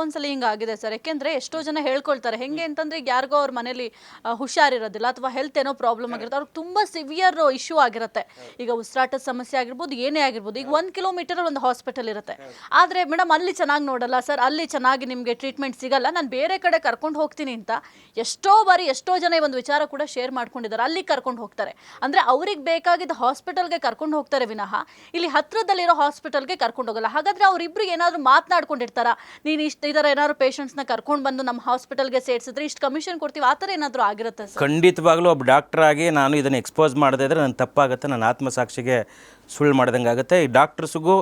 ಎಷ್ಟೊಂದ್ಸಲಿ ಹಿಂಗಾಗಿದೆ sir. ಯಾಕೆಂದ್ರೆ ಎಷ್ಟೋ ಜನ ಹೇಳ್ಕೊಳ್ತಾರೆ ಹೆಂಗೆ ಅಂತಂದ್ರೆ ಈಗ ಯಾರಿಗೋ ಅವ್ರ ಮನೇಲಿ ಹುಷಾರಿರೋದಿಲ್ಲ ಅಥವಾ ಹೆಲ್ತ್ ಏನೋ ಪ್ರಾಬ್ಲಮ್ ಆಗಿರುತ್ತೆ, ಅವ್ರಿಗೆ ತುಂಬಾ ಸಿವಿಯರ್ ಇಶ್ಯೂ ಆಗಿರುತ್ತೆ. ಈಗ ಉಸಿರಾಟದ ಸಮಸ್ಯೆ ಆಗಿರ್ಬೋದು, ಏನೇ ಆಗಿರ್ಬೋದು. ಈಗ 1 ಕಿಲೋಮೀಟರ್ ಒಂದು ಹಾಸ್ಪಿಟಲ್ ಇರುತ್ತೆ. ಆದ್ರೆ ಮೇಡಮ್ ಅಲ್ಲಿ ಚೆನ್ನಾಗಿ ನೋಡಲ್ಲ ಸರ್, ಅಲ್ಲಿ ಚೆನ್ನಾಗಿ ನಿಮಗೆ ಟ್ರೀಟ್ಮೆಂಟ್ ಸಿಗಲ್ಲ, ನಾನು ಬೇರೆ ಕಡೆ ಕರ್ಕೊಂಡು ಹೋಗ್ತೀನಿ ಅಂತ ಎಷ್ಟೋ ಬಾರಿ ಎಷ್ಟೋ ಜನ ಈ ಒಂದು ವಿಚಾರ ಕೂಡ ಶೇರ್ ಮಾಡ್ಕೊಂಡಿದ್ದಾರೆ. ಅಲ್ಲಿ ಕರ್ಕೊಂಡು ಹೋಗ್ತಾರೆ ಅಂದ್ರೆ ಅವ್ರಿಗೆ ಬೇಕಾಗಿದ್ದ ಹಾಸ್ಪಿಟಲ್ಗೆ ಕರ್ಕೊಂಡು ಹೋಗ್ತಾರೆ ವಿನಃ ಇಲ್ಲಿ ಹತ್ರದಲ್ಲಿರೋ ಹಾಸ್ಪಿಟಲ್ಗೆ ಕರ್ಕೊಂಡು ಹೋಗಲ್ಲ. ಹಾಗಾದ್ರೆ ಅವ್ರಿಬ್ರು ಏನಾದ್ರು ಮಾತನಾಡ್ಕೊಂಡಿರ್ತಾರ, ನೀನು ಇಷ್ಟು ಇದರ ಏನಾದ್ರು ಪೇಷಂಟ್ಸ್ನ ಕರ್ಕೊಂಡು ಬಂದು ನಮ್ಮ ಹಾಸ್ಪಿಟಲ್ಗೆ ಸೇರಿಸಿದ್ರೆ ಇಷ್ಟು ಕಮಿಷನ್ ಕೊಡ್ತೀವಿ, ಆ ಥರ ಏನಾದರೂ ಆಗಿರುತ್ತೆ ಸರ್? ಖಂಡಿತವಾಗ್ಲೂ ಒಬ್ಬ ಡಾಕ್ಟರ್ ಆಗಿ ನಾನು ಇದನ್ನು ಎಕ್ಸ್ಪೋಸ್ ಮಾಡದೇ ಇದ್ರೆ ನನ್ನ ತಪ್ಪಾಗುತ್ತೆ, ನನ್ನ ಆತ್ಮಸಾಕ್ಷಿಗೆ ಸುಳ್ಳು ಮಾಡ್ದಂಗೆ ಆಗುತ್ತೆ. ಈ ಡಾಕ್ಟರ್ಸ್ಗೂ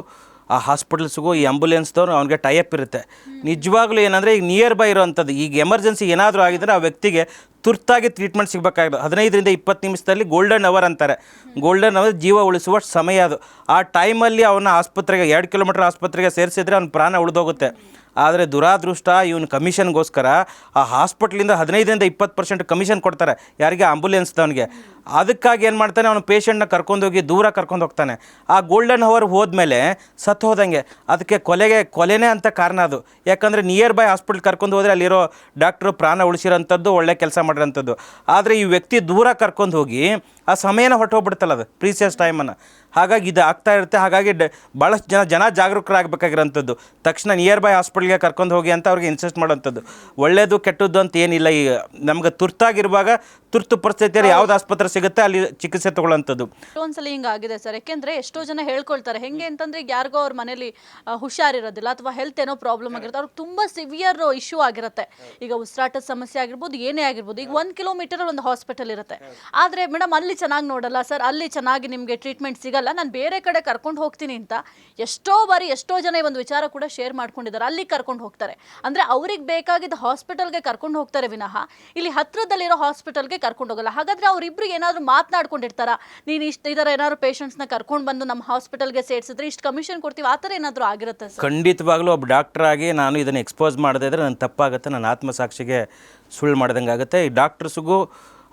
ಆ ಹಾಸ್ಪಿಟಲ್ಸ್ಗೂ ಈ ಆಂಬುಲೆನ್ಸ್ದವ್ರು ಅವ್ನಿಗೆ ಟೈಅಪ್ ಇರುತ್ತೆ. ನಿಜವಾಗ್ಲೂ ಏನಂದರೆ ಈಗ ನಿಯರ್ ಬೈ ಇರೋವಂಥದ್ದು, ಈಗ ಎಮರ್ಜೆನ್ಸಿ ಏನಾದರೂ ಆಗಿದ್ರೆ ಆ ವ್ಯಕ್ತಿಗೆ ತುರ್ತಾಗಿ ಟ್ರೀಟ್ಮೆಂಟ್ ಸಿಗಬೇಕಾಗಿದೆ. 15ರಿಂದ 20 ನಿಮಿಷದಲ್ಲಿ ಗೋಲ್ಡನ್ ಅವರ್ ಅಂತಾರೆ. ಗೋಲ್ಡನ್ ಅವರ್ ಜೀವ ಉಳಿಸುವ ಸಮಯ ಅದು. ಆ ಟೈಮಲ್ಲಿ ಅವನ್ನ ಆಸ್ಪತ್ರೆಗೆ 2 ಕಿಲೋಮೀಟರ್ ಆಸ್ಪತ್ರೆಗೆ ಸೇರಿಸಿದ್ರೆ ಅವ್ನ ಪ್ರಾಣ ಉಳಿದೋಗುತ್ತೆ. ಆದರೆ ದುರಾದೃಷ್ಟ ಇವನು ಕಮಿಷನ್ಗೋಸ್ಕರ ಆ ಹಾಸ್ಪಿಟ್ಲಿಂದ 15ರಿಂದ 20% ಕಮಿಷನ್ ಕೊಡ್ತಾರೆ ಯಾರಿಗೆ, ಆಂಬುಲೆನ್ಸ್ದವನಿಗೆ. ಅದಕ್ಕಾಗಿ ಏನು ಮಾಡ್ತಾನೆ, ಅವನು ಪೇಷಂಟ್ನ ಕರ್ಕೊಂಡೋಗಿ ದೂರ ಕರ್ಕೊಂಡು ಹೋಗ್ತಾನೆ. ಆ ಗೋಲ್ಡನ್ ಅವರ್ ಹೋದ್ಮೇಲೆ ಸತ್ತು ಹೋದಂಗೆ. ಅದಕ್ಕೆ ಕೊಲೆನೇ ಅಂತ ಕಾರಣ ಅದು. ಯಾಕಂದರೆ ನಿಯರ್ ಬೈ ಹಾಸ್ಪಿಟ್ಲ್ ಕರ್ಕೊಂಡು ಹೋದರೆ ಅಲ್ಲಿರೋ ಡಾಕ್ಟ್ರು ಪ್ರಾಣ ಉಳಿಸಿರೋಂಥದ್ದು, ಒಳ್ಳೆ ಕೆಲಸ ಮಾಡಿರೋಂಥದ್ದು. ಆದರೆ ಈ ವ್ಯಕ್ತಿ ದೂರ ಕರ್ಕೊಂಡು ಹೋಗಿ ಆ ಸಮಯನ ಹೊಟ್ಟೋಗ್ಬಿಡ್ತಲ್ಲ, ಅದು ಪ್ರೀಸಿಯಸ್ ಟೈಮನ್ನು. ಹಾಗಾಗಿ ಇದು ಆಗ್ತಾ ಇರುತ್ತೆ. ಹಾಗಾಗಿ ಭಾಳಷ್ಟು ಜನ ಜಾಗರೂಕರಾಗಬೇಕಾಗಿರೋಂಥದ್ದು. ತಕ್ಷಣ ನಿಯರ್ ಬೈ ಹಾಸ್ಪಿಟ್ಲ್ಗೆ ಕರ್ಕೊಂಡು ಹೋಗಿ ಅಂತ ಅವ್ರಿಗೆ ಇನ್ಸಿಸ್ಟ್ ಮಾಡೋಂಥದ್ದು. ಒಳ್ಳೆಯದು ಕೆಟ್ಟದ್ದು ಅಂತ ಏನಿಲ್ಲ. ಈಗ ನಮ್ಗೆ ತುರ್ತಾಗಿರುವಾಗ ತುರ್ತು ಪರಿಸ್ಥಿತಿಯಲ್ಲಿ ಯಾವ್ದು ಆಸ್ಪತ್ರೆ ಸಿಗುತ್ತೆ ಅಲ್ಲಿ ಚಿಕಿತ್ಸೆ ತಗೊಳ್ಳೋಂಥದ್ದು. ಒಂದ್ಸಲಿ ಹಿಂಗಾಗಿದೆ ಸರ್. ಯಾಕೆಂದ್ರೆ ಎಷ್ಟೋ ಜನ ಹೇಳ್ಕೊಳ್ತಾರೆ ಹೆಂಗೆ ಅಂತಂದ್ರೆ ಈಗ ಯಾರಿಗೋ ಅವ್ರ ಮನೇಲಿ ಹುಷಾರಿರೋದಿಲ್ಲ ಅಥವಾ ಹೆಲ್ತ್ ಏನೋ ಪ್ರಾಬ್ಲಮ್ ಆಗಿರುತ್ತೆ, ಅವ್ರಿಗೆ ತುಂಬಾ ಸಿವಿಯರ್ ಇಶ್ಯೂ ಆಗಿರುತ್ತೆ. ಈಗ ಉಸಿರಾಟದ ಸಮಸ್ಯೆ ಆಗಿರ್ಬೋದು, ಏನೇ ಆಗಿರ್ಬೋದು. ಈಗ 1 ಕಿಲೋಮೀಟರ್ ಒಂದು ಹಾಸ್ಪಿಟಲ್ ಇರುತ್ತೆ. ಆದ್ರೆ ಮೇಡಮ್ ಅಲ್ಲಿ ಚೆನ್ನಾಗಿ ನೋಡಲ್ಲ ಸರ್, ಅಲ್ಲಿ ಚೆನ್ನಾಗಿ ನಿಮಗೆ ಟ್ರೀಟ್ಮೆಂಟ್ ಸಿಗಲ್ಲ, ನಾನು ಬೇರೆ ಕಡೆ ಕರ್ಕೊಂಡು ಹೋಗ್ತೀನಿ ಅಂತ ಎಷ್ಟೋ ಬಾರಿ ಎಷ್ಟೋ ಜನ ಈ ಒಂದು ವಿಚಾರ ಕೂಡ ಶೇರ್ ಮಾಡ್ಕೊಂಡಿದ್ದಾರೆ. ಅಲ್ಲಿ ಕರ್ಕೊಂಡು ಹೋಗ್ತಾರೆ ಅಂದ್ರೆ ಅವ್ರಿಗೆ ಬೇಕಾಗಿದ್ದ ಹಾಸ್ಪಿಟಲ್ಗೆ ಕರ್ಕೊಂಡು ಹೋಗ್ತಾರೆ ವಿನಃ ಇಲ್ಲಿ ಹತ್ರದಲ್ಲಿರೋ ಹಾಸ್ಪಿಟಲ್ಗೆ ಕರ್ಕೊಂಡು ಹೋಗಲ್ಲ. ಹಾಗಾದ್ರೆ ಅವ್ರಿಬ್ರು ಏನಾದ್ರು ಮಾತನಾಡ್ಕೊಂಡಿರ್ತಾರ, ನೀನು ಇಷ್ಟು ಇದರ ಏನಾದ್ರು ಪೇಷಂಟ್ಸ್ನ ಕರ್ಕೊಂಡು ಬಂದು ನಮ್ಮ ಹಾಸ್ಪಿಟಲ್ಗೆ ಸೇರಿಸಿದ್ರೆ ಇಷ್ಟು ಕಮಿಷನ್ ಕೊಡ್ತೀವಿ, ಆ ಥರ ಏನಾದರೂ ಆಗಿರುತ್ತೆ ಸರ್? ಖಂಡಿತವಾಗ್ಲೂ ಒಬ್ಬ ಡಾಕ್ಟರ್ ಆಗಿ ನಾನು ಇದನ್ನು ಎಕ್ಸ್ಪೋಸ್ ಮಾಡದೇ ಇದ್ರೆ ನನ್ನ ತಪ್ಪಾಗುತ್ತೆ, ನನ್ನ ಆತ್ಮಸಾಕ್ಷಿಗೆ ಸುಳ್ಳು ಮಾಡ್ದಂಗೆ ಆಗುತ್ತೆ. ಈ ಡಾಕ್ಟರ್ಸ್ಗೂ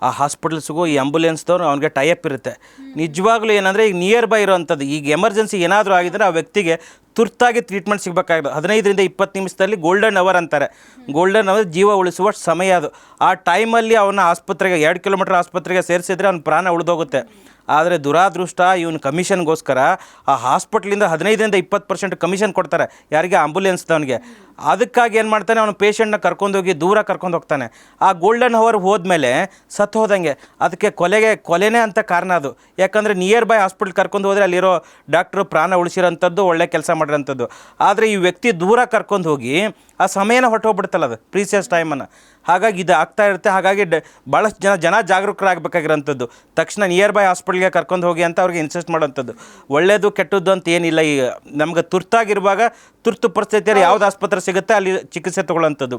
ಆ ಹಾಸ್ಪಿಟಲ್ಸ್ಗೂ ಈ ಆಂಬುಲೆನ್ಸ್ದವ್ರು ಅವ್ನಿಗೆ ಟೈಅಪ್ ಇರುತ್ತೆ. ನಿಜವಾಗ್ಲೂ ಏನಂದರೆ ಈಗ ನಿಯರ್ ಬೈ ಇರೋವಂಥದ್ದು, ಈಗ ಎಮರ್ಜೆನ್ಸಿ ಏನಾದರೂ ಆಗಿದ್ರೆ ಆ ವ್ಯಕ್ತಿಗೆ ತುರ್ತಾಗಿ ಟ್ರೀಟ್ಮೆಂಟ್ ಸಿಗಬೇಕಾಗಿದೆ. 15ರಿಂದ 20 ನಿಮಿಷದಲ್ಲಿ ಗೋಲ್ಡನ್ ಅವರ್ ಅಂತಾರೆ. ಗೋಲ್ಡನ್ ಅವರ್ ಜೀವ ಉಳಿಸುವ ಸಮಯ ಅದು. ಆ ಟೈಮಲ್ಲಿ ಅವನ್ನ ಆಸ್ಪತ್ರೆಗೆ 2 ಕಿಲೋಮೀಟರ್ ಆಸ್ಪತ್ರೆಗೆ ಸೇರಿಸಿದ್ರೆ ಅವ್ನ ಪ್ರಾಣ ಉಳಿದೋಗುತ್ತೆ. ಆದರೆ ದುರಾದೃಷ್ಟ ಇವನು ಕಮಿಷನ್ಗೋಸ್ಕರ ಆ ಹಾಸ್ಪಿಟ್ಲಿಂದ 15ರಿಂದ 20% ಕಮಿಷನ್ ಕೊಡ್ತಾರೆ ಯಾರಿಗೆ, ಆಂಬುಲೆನ್ಸ್ದವನಿಗೆ. ಅದಕ್ಕಾಗಿ ಏನು ಮಾಡ್ತಾನೆ, ಅವನು ಪೇಷಂಟ್ನ ಕರ್ಕೊಂಡೋಗಿ ದೂರ ಕರ್ಕೊಂಡು ಹೋಗ್ತಾನೆ. ಆ ಗೋಲ್ಡನ್ ಅವರ್ ಹೋದ್ಮೇಲೆ ಸತ್ತು ಹೋದಂಗೆ. ಅದಕ್ಕೆ ಕೊಲೆನೇ ಅಂತ ಕಾರಣ ಅದು. ಯಾಕಂದರೆ ನಿಯರ್ ಬೈ ಹಾಸ್ಪಿಟ್ಲ್ ಕರ್ಕೊಂಡು ಹೋದರೆ ಅಲ್ಲಿರೋ ಡಾಕ್ಟ್ರು ಪ್ರಾಣ ಉಳಿಸಿರೋಂಥದ್ದು, ಒಳ್ಳೆ ಕೆಲಸ ಮಾಡಿರೋಂಥದ್ದು. ಆದರೆ ಈ ವ್ಯಕ್ತಿ ದೂರ ಕರ್ಕೊಂಡು ಹೋಗಿ ಆ ಸಮಯನ ಹೊಟ್ಟೋಗ್ಬಿಡ್ತಲ್ಲ, ಅದು ಪ್ರೀಸಿಯಸ್ ಟೈಮನ್ನು. ಹಾಗಾಗಿ ಇದು ಆಗ್ತಾ ಇರುತ್ತೆ. ಹಾಗಾಗಿ ಭಾಳಷ್ಟು ಜನ ಜಾಗರೂಕರಾಗಬೇಕಾಗಿರೋಂಥದ್ದು. ತಕ್ಷಣ ನಿಯರ್ ಬೈ ಹಾಸ್ಪಿಟ್ಲ್ಗೆ ಕರ್ಕೊಂಡು ಹೋಗಿ ಅಂತ ಅವ್ರಿಗೆ ಇನ್ಸಿಸ್ಟ್ ಮಾಡೋಂಥದ್ದು. ಒಳ್ಳೆಯದು ಕೆಟ್ಟದ್ದು ಅಂತ ಏನಿಲ್ಲ. ಈಗ ನಮ್ಗೆ ತುರ್ತಾಗಿರುವಾಗ ತುರ್ತು ಪರಿಸ್ಥಿತಿಯಲ್ಲಿ ಯಾವ್ದು ಆಸ್ಪತ್ರೆ ಸಿಗುತ್ತೆ ಅಲ್ಲಿ ಚಿಕಿತ್ಸೆ ತಗೊಳ್ಳೋಂಥದ್ದು.